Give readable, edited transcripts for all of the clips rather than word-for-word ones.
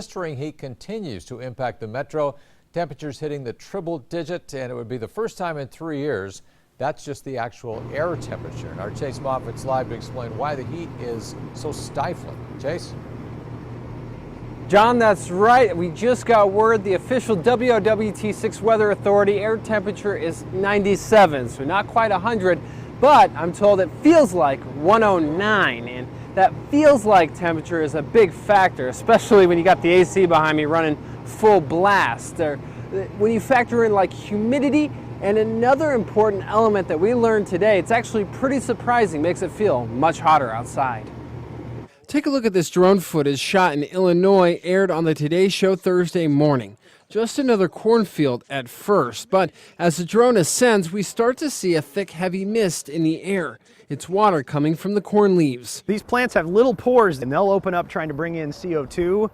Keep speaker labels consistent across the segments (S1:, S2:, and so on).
S1: blistering heat continues to impact the metro. Temperatures hitting the triple digit, and it would be the first time in 3 years. That's just the actual air temperature. And our Chase Moffitt's live to explain why the heat is so stifling. Chase?
S2: John, that's right. We just got word the official WOWT6 Weather Authority air temperature is 97, so not quite 100, but I'm told it feels like 109, and that feels like temperature is a big factor, especially when you got the AC behind me running full blast. When you factor in like humidity and another important element that we learned today, it's actually pretty surprising, makes it feel much hotter outside. Take a look at this drone footage shot in Illinois, aired on the Today Show Thursday morning. Just another cornfield at first, but as the drone ascends, we start to see a thick, heavy mist in the air. It's water coming from the corn leaves.
S3: These plants have little pores, and they'll open up trying to bring in CO2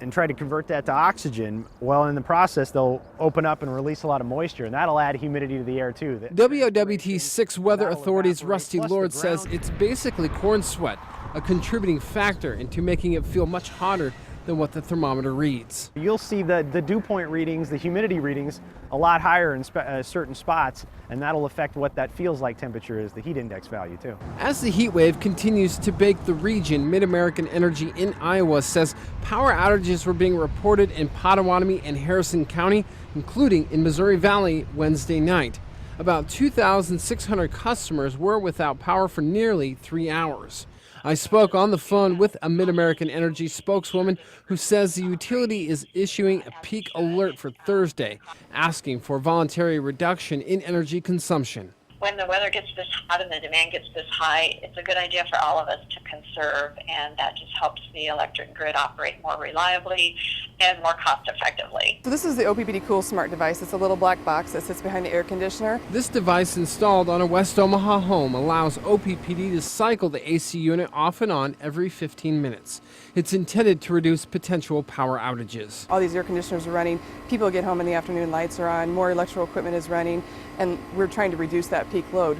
S3: and try to convert that to oxygen. Well, in the process, they'll open up and release a lot of moisture, and that'll add humidity to the air too.
S2: WOWT6 Weather Authority's Rusty Lord says it's basically corn sweat, a contributing factor into making it feel much hotter than what the thermometer reads.
S3: You'll see the dew point readings, the humidity readings, a lot higher in certain spots, and that'll affect what that feels like temperature is, the heat index value too.
S2: As the heat wave continues to bake the region, Mid-American Energy in Iowa says power outages were being reported in Potawatomi and Harrison County, including in Missouri Valley Wednesday night. About 2,600 customers were without power for nearly 3 hours. I spoke on the phone with a Mid-American Energy spokeswoman who says the utility is issuing a peak alert for Thursday, asking for voluntary reduction in energy consumption.
S4: When the weather gets this hot and the demand gets this high, it's a good idea for all of us to conserve, and that just helps the electric grid operate more reliably and more cost effectively.
S5: So this is the OPPD Cool Smart device. It's a little black box that sits behind the air conditioner.
S2: This device installed on a West Omaha home allows OPPD to cycle the AC unit off and on every 15 minutes. It's intended to reduce potential power outages.
S5: All these air conditioners are running. People get home in the afternoon, lights are on, more electrical equipment is running, and we're trying to reduce that peak load.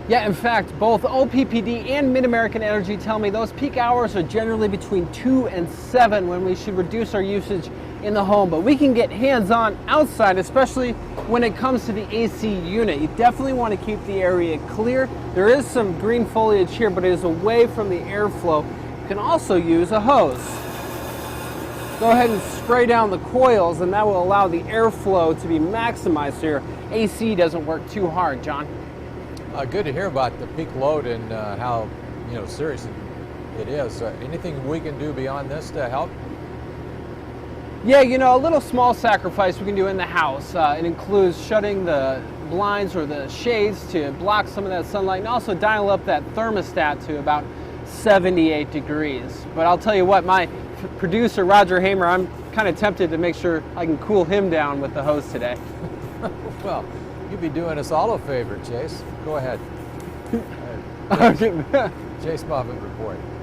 S2: Yeah, in fact, both OPPD and Mid-American Energy tell me those peak hours are generally between 2 and 7 when we should reduce our usage in the home. But we can get hands-on outside, especially when it comes to the AC unit. You definitely want to keep the area clear. There is some green foliage here, but it is away from the airflow. You can also use a hose. Go ahead and spray down the coils, and that will allow the airflow to be maximized so your AC doesn't work too hard. John?
S1: Good to hear about the peak load and how serious it is. Anything we can do beyond this to help?
S2: Yeah, a little small sacrifice we can do in the house. It includes shutting the blinds or the shades to block some of that sunlight, and also dial up that thermostat to about 78 degrees. But I'll tell you what, my producer Roger Hamer, I'm kind of tempted to make sure I can cool him down with the hose today.
S1: Well, you'd be doing us all a favor, Chase. Go ahead. Chase Moffitt reporting.